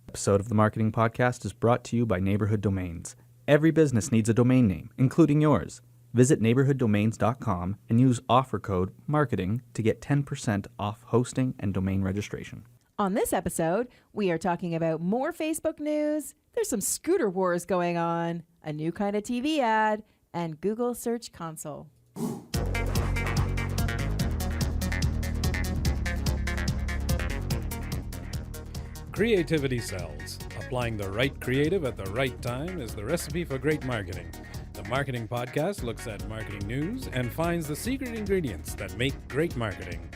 Episode of the Marketing Podcast is brought to you by Neighborhood Domains. Every business needs a domain name, including yours. Visit neighborhooddomains.com and use offer code MARKETING to get 10% off hosting and domain registration. On this episode, we are talking about more Facebook news, there's some scooter wars going on, a new kind of TV ad, and Google Search Console. Creativity sells. Applying the right creative at the right time is the recipe for great marketing. The Marketing Podcast looks at marketing news and finds the secret ingredients that make great marketing.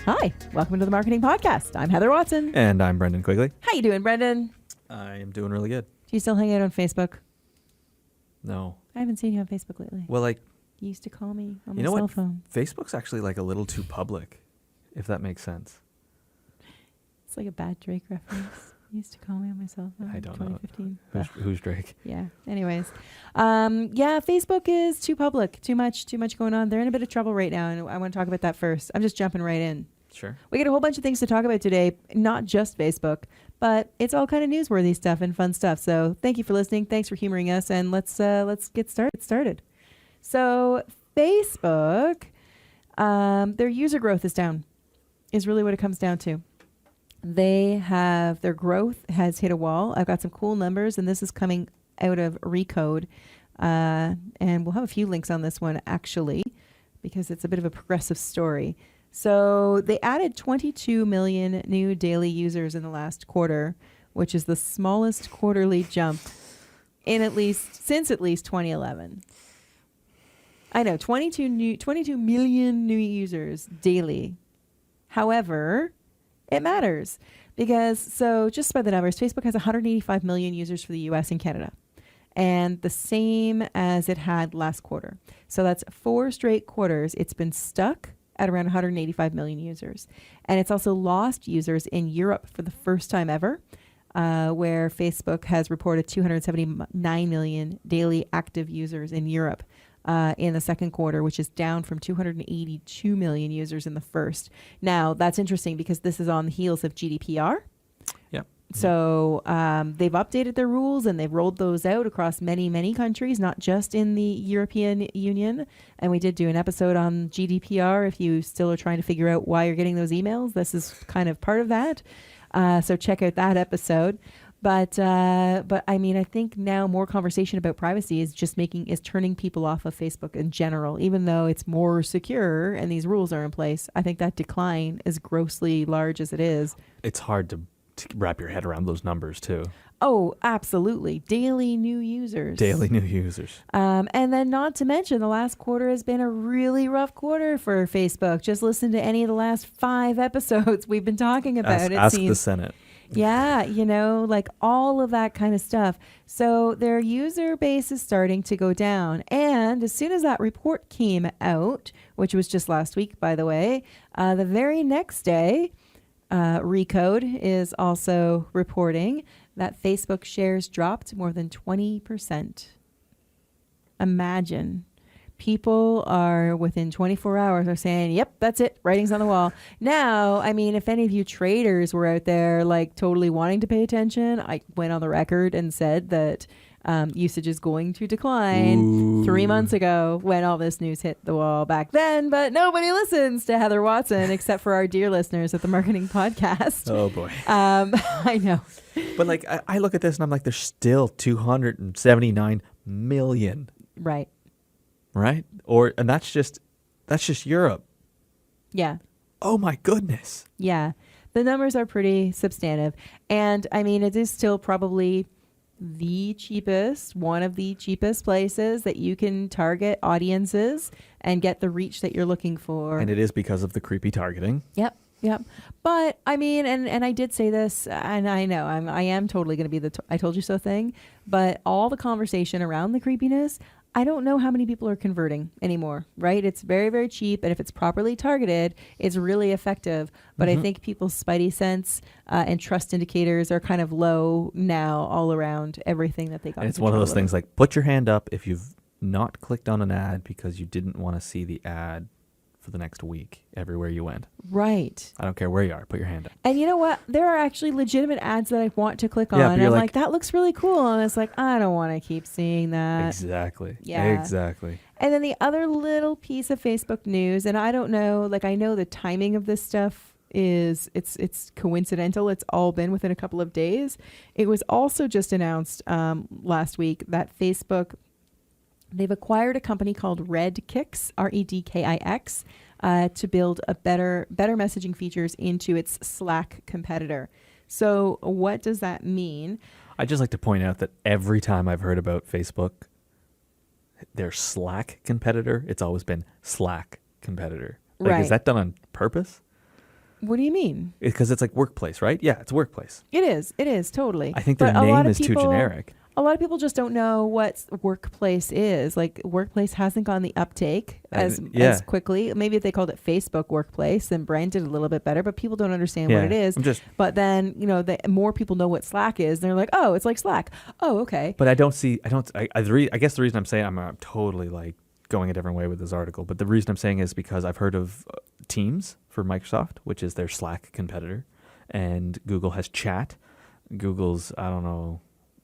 Hi, welcome to the Marketing Podcast. I'm Heather Watson. And I'm Brendan Quigley. How you doing, Brendan? I am doing really good. Do you still hang out on Facebook? No. I haven't seen you on Facebook lately. Well, You used to call me on my cell phone. Facebook's actually a little too public, if that makes sense. It's like a bad Drake reference. You used to call me on my cell phone. I don't 2015. know. Who's Drake? Yeah. Anyways, Facebook is too public. Too much going on. They're in a bit of trouble right now, and I want to talk about that first. I'm just jumping right in. Sure. We got a whole bunch of things to talk about today, not just Facebook, but it's all kind of newsworthy stuff and fun stuff. So thank you for listening. Thanks for humoring us, and let's get started. So Facebook, their user growth is down, is really what it comes down to. Their growth has hit a wall. I've got some cool numbers, and this is coming out of Recode, and we'll have a few links on this one actually, because it's a bit of a progressive story. So they added 22 million new daily users in the last quarter, which is the smallest quarterly jump since at least 2011. I know, 22 million new users daily. However, it matters because, just by the numbers, Facebook has 185 million users for the US and Canada, and the same as it had last quarter. So that's 4 straight quarters. It's been stuck at around 185 million users. And it's also lost users in Europe for the first time ever, where Facebook has reported 279 million daily active users in Europe in the second quarter, which is down from 282 million users in the first. Now, that's interesting because this is on the heels of GDPR. Yep. So they've updated their rules and they've rolled those out across many, many countries, not just in the European Union. And we did do an episode on GDPR. If you still are trying to figure out why you're getting those emails, this is kind of part of that. So check out that episode. But I mean, I think now more conversation about privacy is turning people off of Facebook in general, even though it's more secure and these rules are in place. I think that decline, as grossly large as it is, It's hard to wrap your head around those numbers too. Oh, absolutely. Daily new users. And then not to mention the last quarter has been a really rough quarter for Facebook. Just listen to any of the last 5 episodes we've been talking about. Ask the Senate. Yeah, all of that kind of stuff. So their user base is starting to go down. And as soon as that report came out, which was just last week, by the way, the very next day, Recode is also reporting that Facebook shares dropped more than 20%. Imagine. People are within 24 hours are saying, yep, that's it. Writing's on the wall. Now, I mean, if any of you traders were out there totally wanting to pay attention, I went on the record and said that usage is going to decline 3 months ago when all this news hit the wall back then. But nobody listens to Heather Watson except for our dear listeners at the Marketing Podcast. Oh, boy. I know. But I look at this and I'm like, there's still 279 million. Right. Right? And that's just Europe. Yeah. Oh my goodness. Yeah. The numbers are pretty substantive. And I mean, it is still probably one of the cheapest places that you can target audiences and get the reach that you're looking for. And it is because of the creepy targeting. Yep. But I mean, and I did say this, and I know I am totally going to be the I told you so thing, but all the conversation around the creepiness, I don't know how many people are converting anymore, right? It's very, very cheap. And if it's properly targeted, it's really effective. But I think people's spidey sense and trust indicators are kind of low now all around everything that they got. And it's one of those things put your hand up if you've not clicked on an ad because you didn't want to see the ad for the next week everywhere you went. Right. I don't care where you are. Put your hand up. And you know what? There are actually legitimate ads that I want to click on. Yeah, but And you're I'm like- like, that looks really cool. And it's like, I don't want to keep seeing that. Exactly. Yeah. Exactly. And then the other little piece of Facebook news, and I don't know, like I know the timing of this stuff is it's coincidental. It's all been within a couple of days. It was also just announced last week that Facebook, they've acquired a company called Redkicks, Redkix, to build a better messaging features into its Slack competitor. So what does that mean? I'd just like to point out that every time I've heard about Facebook, their Slack competitor, it's always been Slack competitor. Like, Right. Is that done on purpose? What do you mean? Because it's like workplace, right? Yeah, it's workplace. It is totally. I think their But a lot name of is too people- generic. A lot of people just don't know what workplace is. Like workplace hasn't gone the uptake as quickly. Maybe if they called it Facebook Workplace and branded it a little bit better, but people don't understand what it is. But then, the more people know what Slack is, they're like, oh, it's like Slack. Oh, okay. But I guess the reason I'm saying I'm totally like going a different way with this article, but the reason I'm saying is because I've heard of Teams for Microsoft, which is their Slack competitor, and Google has Chat. Google's, I don't know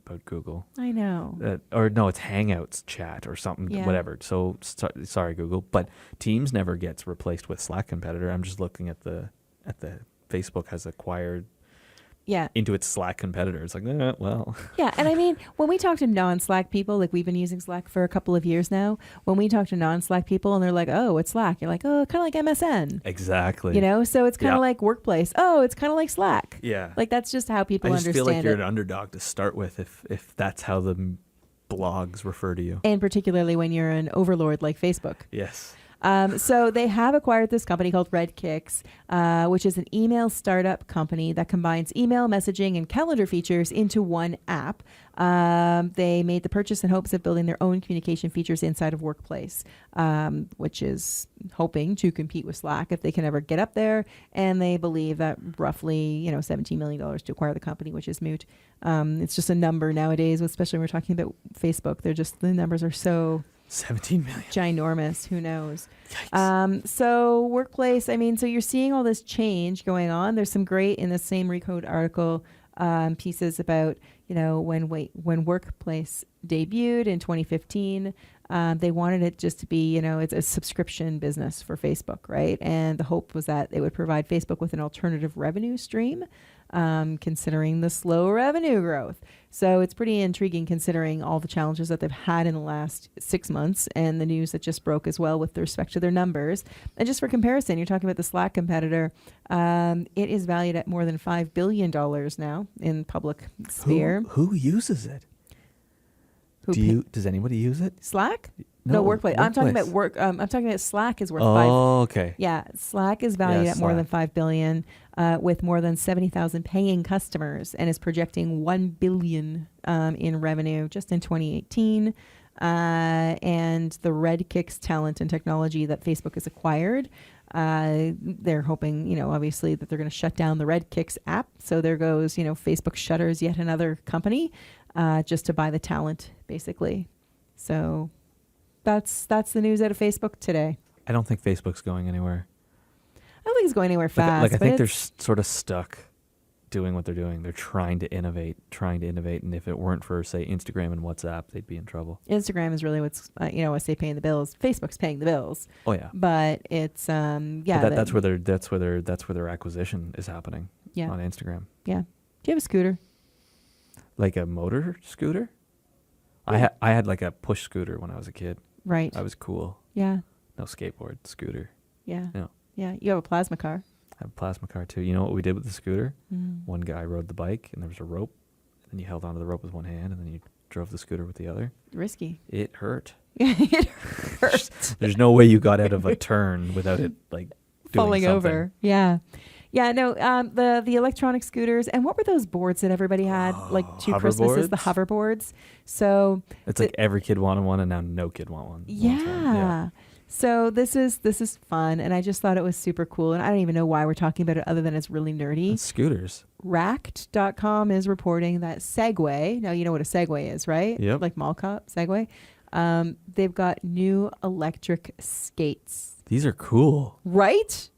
about Google. I know. Or no, it's Hangouts Chat or something, whatever. So sorry, Google, but Teams never gets replaced with Slack competitor. I'm just looking at the Facebook has acquired into its Slack competitor. It's like, well. Yeah, and I mean, when we talk to non-Slack people, like we've been using Slack for a couple of years now, when we talk to non-Slack people and they're like, oh, it's Slack. You're like, oh, kind of like MSN. Exactly. So it's kind of like Workplace. Oh, it's kind of like Slack. Yeah. Like that's just how people I just understand feel like you're it. an underdog to start with if that's how the blogs refer to you. And particularly when you're an overlord like Facebook. Yes. So they have acquired this company called Redkicks, which is an email startup company that combines email messaging and calendar features into one app. They made the purchase in hopes of building their own communication features inside of Workplace, which is hoping to compete with Slack if they can ever get up there. And they believe that roughly, $17 million to acquire the company, which is moot. It's just a number nowadays, especially when we're talking about Facebook. The numbers are so 17 million. ginormous. Who knows? Yikes. So Workplace, so you're seeing all this change going on. There's some great in the same Recode article pieces about, when Workplace debuted in 2015, they wanted it just to be, it's a subscription business for Facebook, right? And the hope was that it would provide Facebook with an alternative revenue stream, considering the slow revenue growth. So it's pretty intriguing considering all the challenges that they've had in the last 6 months and the news that just broke as well with respect to their numbers. And just for comparison, you're talking about the Slack competitor. It is valued at more than $5 billion now in public sphere. Who uses it? Does anybody use it? Slack? No, Workplace. I'm talking about work. I'm talking about Slack is worth okay. Yeah, Slack is valued at more than $5 billion, with more than 70,000 paying customers, and is projecting $1 billion in revenue just in 2018. And the Redkicks talent and technology that Facebook has acquired, they're hoping, obviously that they're going to shut down the Redkicks app. So there goes, Facebook shutters yet another company just to buy the talent, basically. So that's the news out of Facebook today. I don't think Facebook's going anywhere. I don't think it's going anywhere fast. I think they're sort of stuck doing what they're doing. They're trying to innovate. And if it weren't for, say, Instagram and WhatsApp, they'd be in trouble. Instagram is really what's, I say paying the bills. Facebook's paying the bills. Oh yeah. But it's, But that's where their acquisition is happening. Yeah. On Instagram. Yeah. Do you have a scooter? Like a motor scooter? Yeah. I had like a push scooter when I was a kid. Right. I was cool. Yeah. No skateboard, scooter. Yeah. No. Yeah. You have a plasma car. I have a plasma car too. You know what we did with the scooter? Mm. One guy rode the bike and there was a rope, and then you held onto the rope with one hand and then you drove the scooter with the other. Risky. It hurt. It hurt. There's no way you got out of a turn without it like falling over. Yeah. Yeah, no, the electronic scooters, and what were those boards that everybody had, like 2 Christmases, the hoverboards? So it's like every kid wanted one, and now no kid wants one. Yeah. So this is fun, and I just thought it was super cool, and I don't even know why we're talking about it other than it's really nerdy. It's scooters. Racked.com is reporting that Segway, now you know what a Segway is, right? Yep. Like Mall Cop, Segway. They've got new electric skates. These are cool. Right?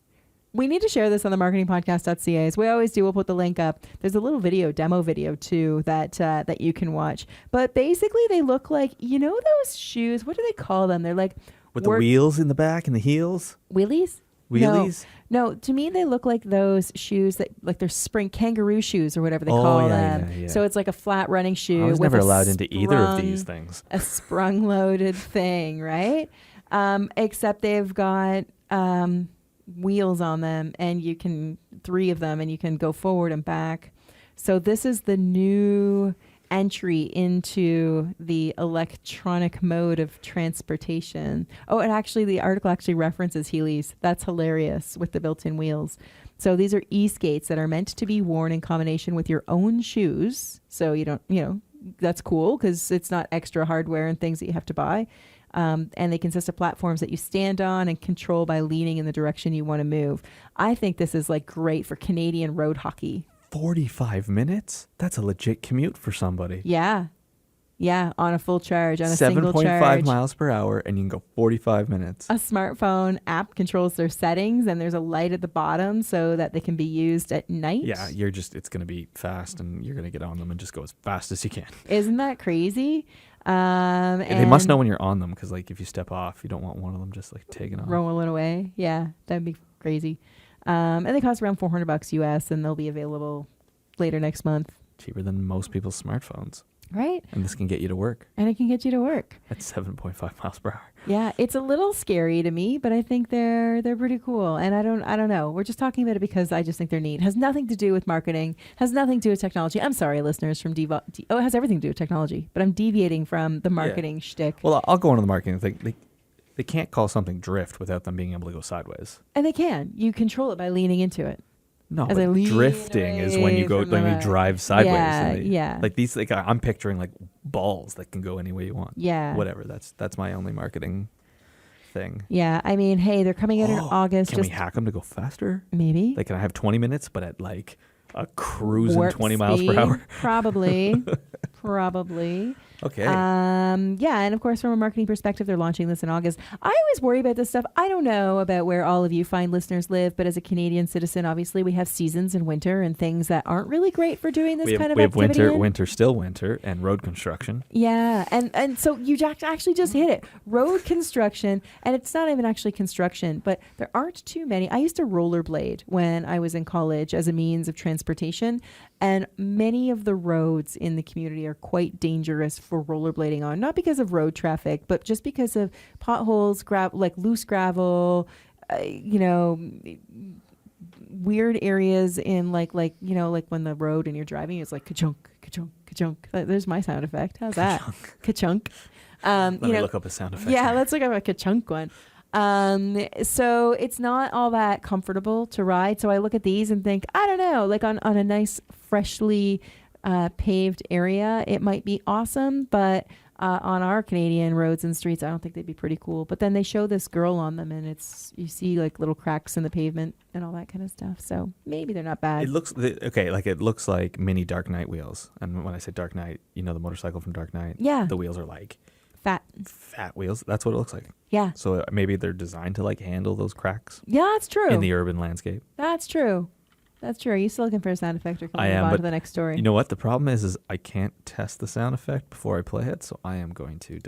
We need to share this on the marketingpodcast.ca. As we always do, we'll put the link up. There's a little demo video too, that you can watch. But basically, they look like, those shoes. What do they call them? They're like With the wheels in the back and the heels? Wheelies? Wheelies? No, to me, they look like those shoes that, like they're spring kangaroo shoes or whatever they call them. Yeah. So it's like a flat running shoe. I was with never allowed into either of these things. A sprung-loaded thing, right? Except they've got wheels on them, and 3 of them, and you can go forward and back. So this is the new entry into the electronic mode of transportation. Oh, and actually the article actually references Heelys. That's hilarious with the built-in wheels. So these are e-skates that are meant to be worn in combination with your own shoes. So you don't, that's cool because it's not extra hardware and things that you have to buy. And they consist of platforms that you stand on and control by leaning in the direction you want to move. I think this is like great for Canadian road hockey. 45 minutes? That's a legit commute for somebody. Yeah, on a full charge, on a single charge. 7.5 miles per hour, and you can go 45 minutes. A smartphone app controls their settings, and there's a light at the bottom so that they can be used at night. Yeah, it's going to be fast, and you're going to get on them and just go as fast as you can. Isn't that crazy? And they must know when you're on them, because like if you step off, you don't want one of them just like taking off. Rolling away. Yeah, that'd be crazy. And they cost around $400 US, and they'll be available later next month. Cheaper than most people's smartphones. Right. And this can get you to work. And it can get you to work. At 7.5 miles per hour. Yeah, it's a little scary to me, but I think they're pretty cool. And I don't know. We're just talking about it because I just think they're neat. Has nothing to do with marketing. Has nothing to do with technology. I'm sorry, listeners from it has everything to do with technology. But I'm deviating from the marketing shtick. Well, I'll go on to the marketing thing. They can't call something drift without them being able to go sideways. And they can. You control it by leaning into it. No, but drifting is when you drive sideways. Yeah. Like these, I'm picturing like balls that can go any way you want. Yeah. Whatever. That's my only marketing thing. Yeah. I mean, hey, they're coming out in August. Can we hack them to go faster? Maybe. Like, can I have 20 minutes, but at like a cruising warp 20 speed, miles per hour? Probably. Okay. Yeah, and of course, from a marketing perspective, they're launching this in August. I always worry about this stuff. I don't know about where all of you fine listeners live, but as a Canadian citizen, obviously, we have seasons and winter and things that aren't really great for doing this kind of activity. We have winter, and road construction. Yeah, and so you actually just hit it. Road construction, and it's not even actually construction, but there aren't too many. I used to rollerblade when I was in college as a means of transportation, and many of the roads in the community are quite dangerous for rollerblading on, not because of road traffic, but just because of potholes, like loose gravel, weird areas in like when the road and you're driving, it's like ka-chunk, ka-chunk, ka-chunk. There's my sound effect. How's that? Ka-chunk. Let me look up a sound effect. Yeah, let's look up a ka-chunk one. So it's not all that comfortable to ride. So I look at these and think, I don't know, like on a nice, freshly paved area, it might be awesome, but on our Canadian roads and streets, I don't think they'd be pretty cool. But then they show this girl on them, and you see like little cracks in the pavement and all that kind of stuff. So maybe they're not bad. It looks like mini Dark Knight wheels. And when I say Dark Knight, the motorcycle from Dark Knight. Yeah. The wheels are like fat wheels. That's what it looks like. Yeah. So maybe they're designed to like handle those cracks. Yeah, that's true. In the urban landscape. That's true. Are you still looking for a sound effect, or can we move on to the next story? You know what? The problem is I can't test the sound effect before I play it, so I am going to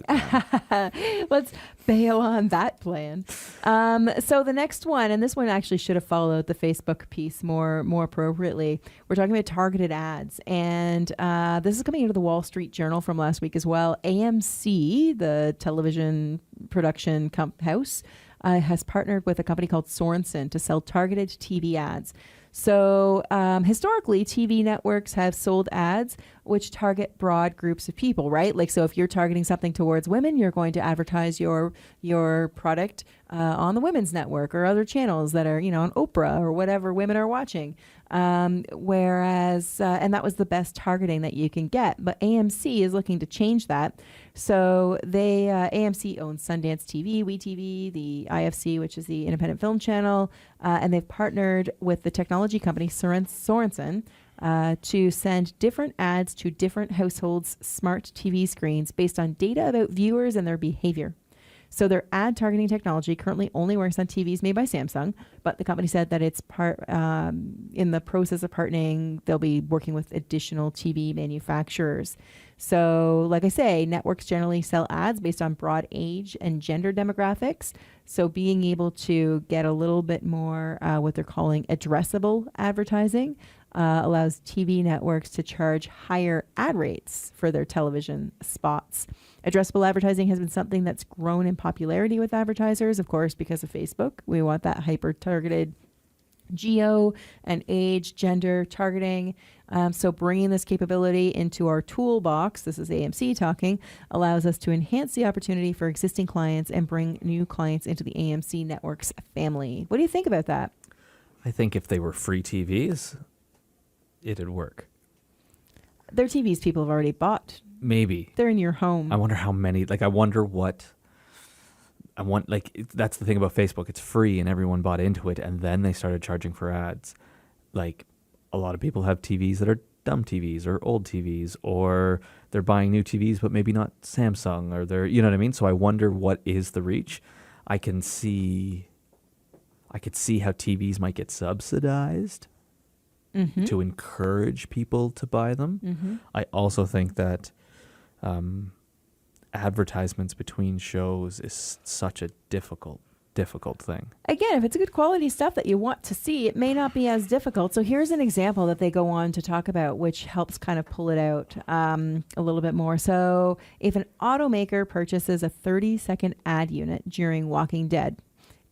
Let's bail on that plan. So the next one, and this one actually should have followed the Facebook piece more appropriately. We're talking about targeted ads, and this is coming out of the Wall Street Journal from last week as well. AMC, the television production house, has partnered with a company called Sorensen to sell targeted TV ads. So historically, TV networks have sold ads which target broad groups of people, right? Like, so if you're targeting something towards women, you're going to advertise your product on the women's network or other channels that are, on Oprah or whatever women are watching. Whereas, and that was the best targeting that you can get. But AMC is looking to change that. So AMC owns Sundance TV, WeTV, the IFC, which is the Independent Film Channel, and they've partnered with the technology company Sorensen to send different ads to different households' smart TV screens based on data about viewers and their behavior. So their ad targeting technology currently only works on TVs made by Samsung, but the company said that it's in the process of partnering. They'll be working with additional TV manufacturers. So like I say, networks generally sell ads based on broad age and gender demographics. So being able to get a little bit more what they're calling addressable advertising allows TV networks to charge higher ad rates for their television spots. Addressable advertising has been something that's grown in popularity with advertisers, of course, because of Facebook. We want that hyper-targeted geo and age, gender targeting. So bringing this capability into our toolbox, this is AMC talking, allows us to enhance the opportunity for existing clients and bring new clients into the AMC network's family. What do you think about that? I think if they were free TVs, it'd work. They're TVs people have already bought. Maybe. They're in your home. I wonder how many, like, I wonder what, that's the thing about Facebook. It's free and everyone bought into it, and then they started charging for ads. Like, a lot of people have TVs that are dumb TVs or old TVs, or they're buying new TVs, but maybe not Samsung, or they're, you know what I mean? So I wonder what is the reach. I could see how TVs might get subsidized to encourage people to buy them. I also think that advertisements between shows is such a difficult thing. Again, if it's good quality stuff that you want to see, it may not be as difficult. So here's an example that they go on to talk about, which helps kind of pull it out a little bit more. So if an automaker purchases a 30-second ad unit during Walking Dead,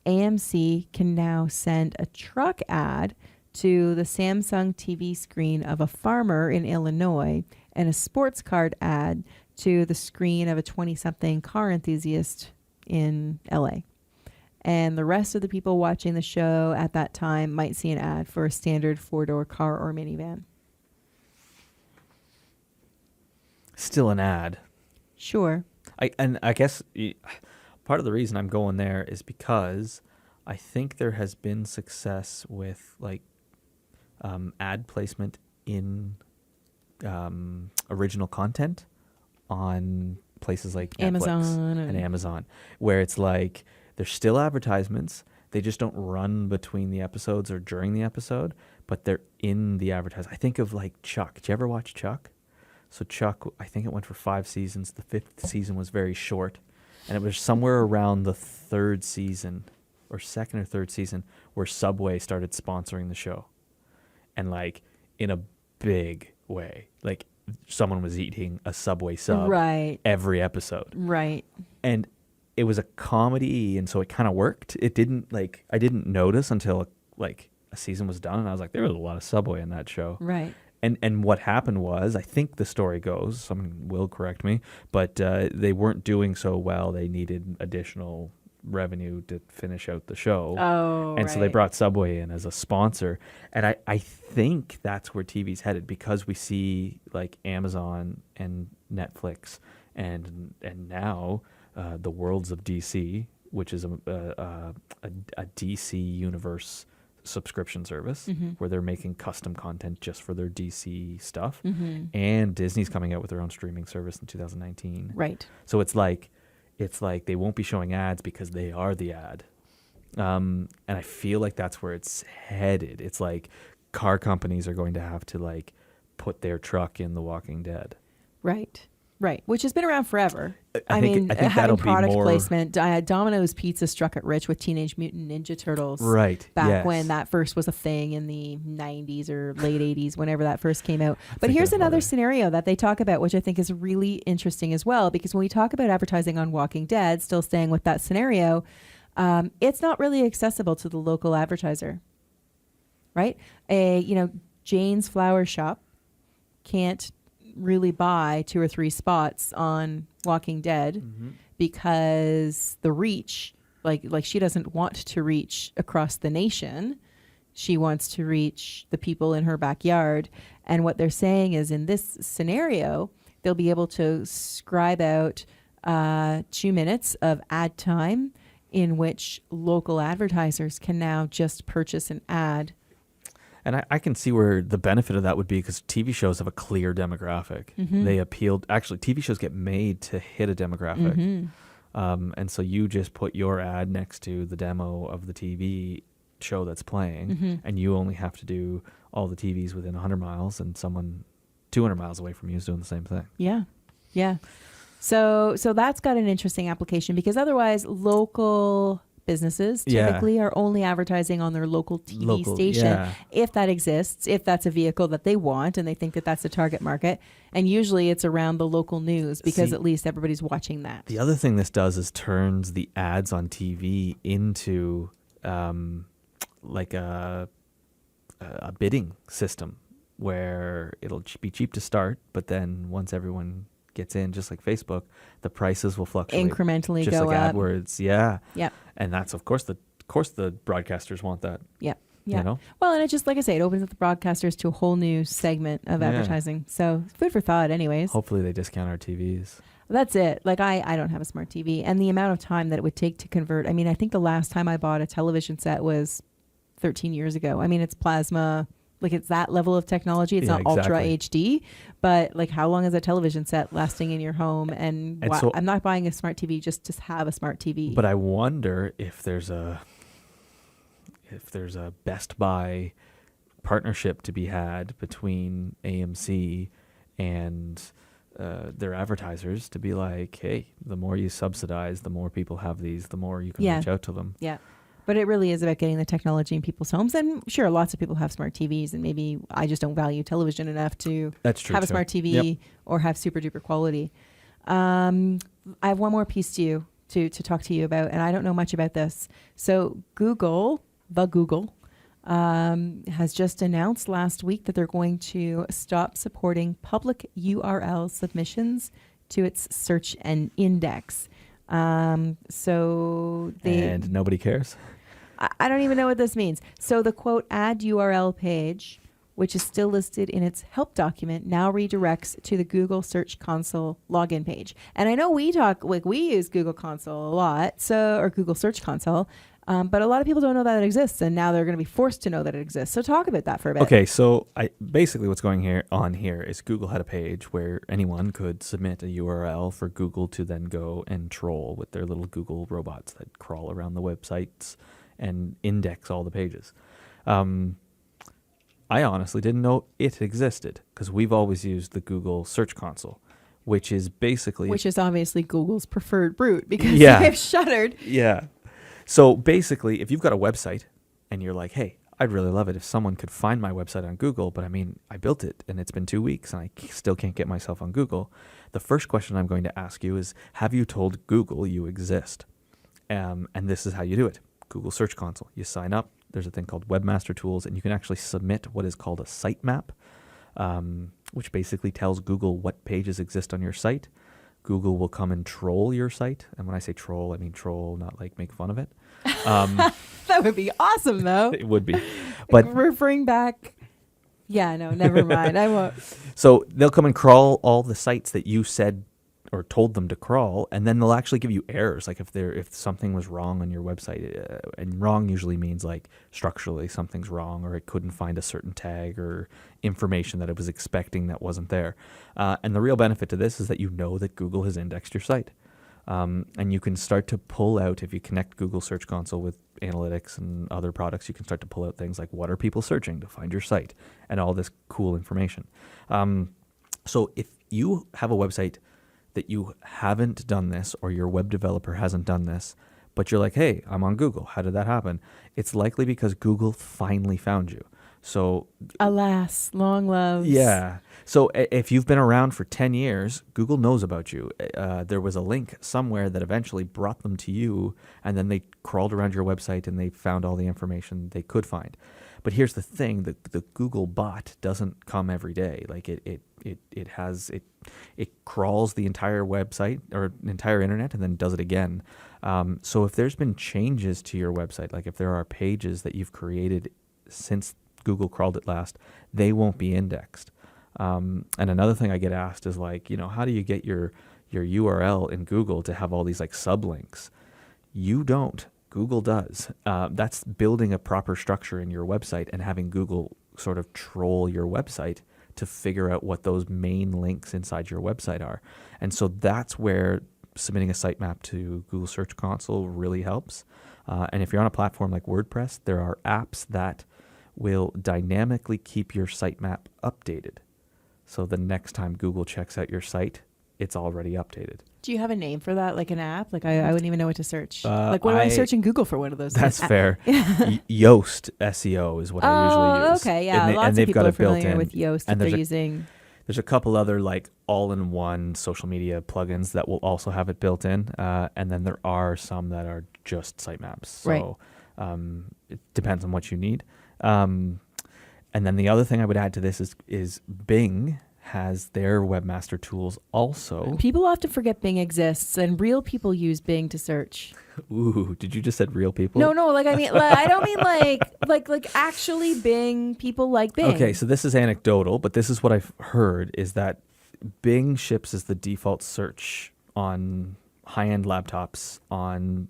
AMC can now send a truck ad to the Samsung TV screen of a farmer in Illinois and a sports card ad to the screen of a 20-something car enthusiast in LA. And the rest of the people watching the show at that time might see an ad for a standard 4-door car or minivan. Still an ad. Sure. I guess part of the reason I'm going there is because I think there has been success with like ad placement in original content on places like Netflix and Amazon, where it's like there's still advertisements. They just don't run between the episodes or during the episode, but they're in the advertisement. I think of like Chuck. Did you ever watch Chuck? So Chuck, I think it went for 5 seasons. The 5th season was very short, and it was somewhere around the 3rd season or 2nd or 3rd season where Subway started sponsoring the show. And like in a big way, like someone was eating a Subway sub every episode. Right. And it was a comedy, and so it kind of worked. It didn't like, I didn't notice until like a season was done, and I was like, there was a lot of Subway in that show. Right. And what happened was, I think the story goes, someone will correct me, but they weren't doing so well. They needed additional revenue to finish out the show. So they brought Subway in as a sponsor. And I think that's where TV's headed, because we see like Amazon and Netflix and now the Worlds of DC, which is a DC universe subscription service where they're making custom content just for their DC stuff. And Disney's coming out with their own streaming service in 2019. Right. So it's like they won't be showing ads because they are the ad. And I feel like that's where it's headed. It's like car companies are going to have to like put their truck in The Walking Dead. Right. Right. Which has been around forever. I think having product placement. Domino's Pizza struck it rich with Teenage Mutant Ninja Turtles. Right. Back when that first was a thing in the 90s or late 80s, whenever that first came out. But here's another scenario that they talk about, which I think is really interesting as well, because when we talk about advertising on Walking Dead, still staying with that scenario, it's not really accessible to the local advertiser. Right? Jane's Flower Shop can't really buy 2 or 3 spots on Walking Dead because the reach, like she doesn't want to reach across the nation. She wants to reach the people in her backyard. And what they're saying is, in this scenario, they'll be able to scribe out 2 minutes of ad time in which local advertisers can now just purchase an ad. And I can see where the benefit of that would be, because TV shows have a clear demographic. They appealed. Actually, TV shows get made to hit a demographic. And so you just put your ad next to the demo of the TV show that's playing, and you only have to do all the TVs within 100 miles, and someone 200 miles away from you is doing the same thing. Yeah. Yeah. So that's got an interesting application, because otherwise local businesses typically are only advertising on their local TV station, if that exists, if that's a vehicle that they want and they think that that's the target market. And usually it's around the local news, because at least everybody's watching that. The other thing this does is turns the ads on TV into like a bidding system, where it'll be cheap to start, but then once everyone gets in, just like Facebook, the prices will fluctuate incrementally, just go like up. AdWords. Yeah. And that's of course the broadcasters want that. Yeah. You know? Well, and it just, like I say, it opens up the broadcasters to a whole new segment of advertising. So food for thought anyways. Hopefully they discount our TVs. That's it. Like I don't have a smart TV, and the amount of time that it would take to convert. I mean, I think the last time I bought a television set was 13 years ago. I mean, it's plasma. Like, it's that level of technology. It's not Ultra HD, but like, how long is a television set lasting in your home? And so, I'm not buying a smart TV just to have a smart TV. But I wonder if there's a Best Buy partnership to be had between AMC and their advertisers, to be like, hey, the more you subsidize, the more people have these, the more you can reach out to them. Yeah. But it really is about getting the technology in people's homes. And sure, lots of people have smart TVs, and maybe I just don't value television enough to have a smart TV or have super duper quality. I have one more piece to talk to you about, and I don't know much about this. So Google has just announced last week that they're going to stop supporting public URL submissions to its search and index. And nobody cares. I don't even know what this means. So the quote add URL page, which is still listed in its help document, now redirects to the Google Search Console login page. And I know we use Google Console a lot, or Google Search Console, but a lot of people don't know that it exists, and now they're going to be forced to know that it exists. So talk about that for a bit. Okay, so basically what's going on here is Google had a page where anyone could submit a URL for Google to then go and troll with their little Google robots that crawl around the websites and index all the pages. I honestly didn't know it existed, because we've always used the Google Search Console, which is obviously Google's preferred route, because they've shuttered. Yeah. So basically, if you've got a website and you're like, hey, I'd really love it if someone could find my website on Google, but I mean, I built it and it's been 2 weeks and I still can't get myself on Google. The first question I'm going to ask you is, have you told Google you exist? And this is how you do it. Google Search Console. You sign up. There's a thing called Webmaster Tools, and you can actually submit what is called a sitemap, which basically tells Google what pages exist on your site. Google will come and troll your site. And when I say troll, I mean troll, not like make fun of it. That would be awesome, though. It would be. But referring back. Yeah, no, never mind. I won't. So they'll come and crawl all the sites that you said or told them to crawl, and then they'll actually give you errors, like if something was wrong on your website, and wrong usually means like structurally something's wrong, or it couldn't find a certain tag or information that it was expecting that wasn't there. And the real benefit to this is that you know that Google has indexed your site, and you can start to pull out, if you connect Google Search Console with analytics and other products, you can start to pull out things like what are people searching to find your site, and all this cool information. So if you have a website that you haven't done this, or your web developer hasn't done this, but you're like, hey, I'm on Google. How did that happen? It's likely because Google finally found you. So, alas, long lives. Yeah. So if you've been around for 10 years, Google knows about you. There was a link somewhere that eventually brought them to you, and then they crawled around your website and they found all the information they could find. But here's the thing: the Google bot doesn't come every day. Like it crawls the entire website or entire internet and then does it again. So if there's been changes to your website, like if there are pages that you've created since Google crawled it last, they won't be indexed. And another thing I get asked is like, how do you get your URL in Google to have all these like sublinks? You don't. Google does. That's building a proper structure in your website and having Google sort of troll your website to figure out what those main links inside your website are. And so that's where submitting a sitemap to Google Search Console really helps. And if you're on a platform like WordPress, there are apps that will dynamically keep your sitemap updated. So the next time Google checks out your site, it's already updated. Do you have a name for that, like an app? Like I wouldn't even know what to search. Like what do I search in Google for one of those That's things? fair. Yoast SEO is what I usually use. Okay, yeah. Lots of people are familiar with Yoast that they're using. There's a couple other like all-in-one social media plugins that will also have it built in, and then there are some that are just sitemaps. So it depends on what you need. And then the other thing I would add to this is Bing has their webmaster tools also. People often forget Bing exists, and real people use Bing to search. Ooh, did you just said real people? No, like I mean, I don't mean like actually Bing. People like Bing. Okay, so this is anecdotal, but this is what I've heard is that Bing ships as the default search on high-end laptops, on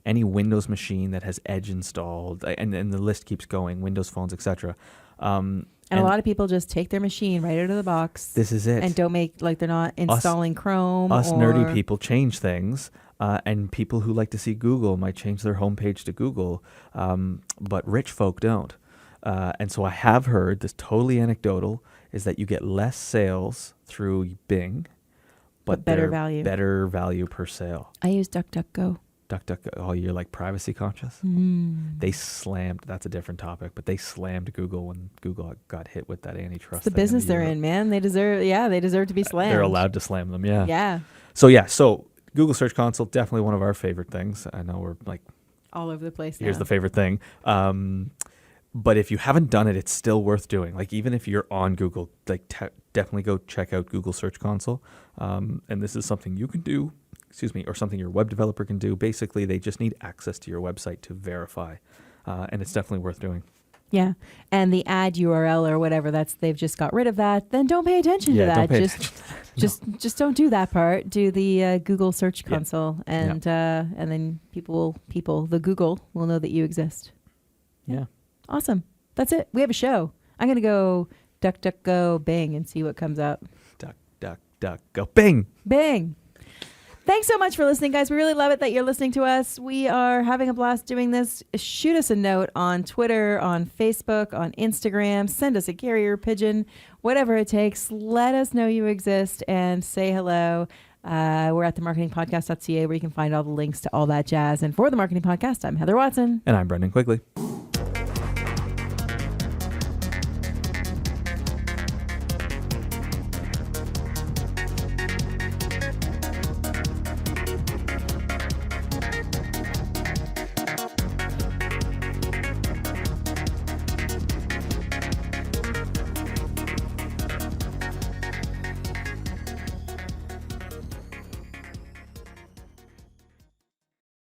any Windows machine that has Edge installed, and the list keeps going, Windows phones, etc. And a lot of people just take their machine right out of the box. This is it. And don't make, like they're not installing Chrome. Us nerdy people change things, and people who like to see Google might change their homepage to Google, but rich folk don't. And so I have heard, this totally anecdotal, is that you get less sales through Bing, but better value. Better value per sale. I use DuckDuckGo. Oh, you're like privacy conscious? They slammed, that's a different topic, but they slammed Google when Google got hit with that antitrust. It's the business they're in, man. They deserve to be slammed. They're allowed to slam them, yeah. Yeah. So Google Search Console, definitely one of our favorite things. I know we're like all over the place now. Here's the favorite thing. But if you haven't done it, it's still worth doing. Like even if you're on Google, like definitely go check out Google Search Console. And this is something you can do, or something your web developer can do. Basically, they just need access to your website to verify. And it's definitely worth doing. Yeah. And the add URL or whatever, they've just got rid of that. Then don't pay attention to that. Don't pay attention. Just don't do that part. Do the Google Search Console, and then the Google will know that you exist. Yeah. Awesome. That's it. We have a show. I'm gonna go DuckDuckGo Bing and see what comes up. Duck, go Bing. Bing. Thanks so much for listening, guys. We really love it that you're listening to us. We are having a blast doing this. Shoot us a note on Twitter, on Facebook, on Instagram. Send us a carrier pigeon, whatever it takes. Let us know you exist and say hello. We're at themarketingpodcast.ca where you can find all the links to all that jazz. And for The Marketing Podcast, I'm Heather Watson. And I'm Brendan Quigley.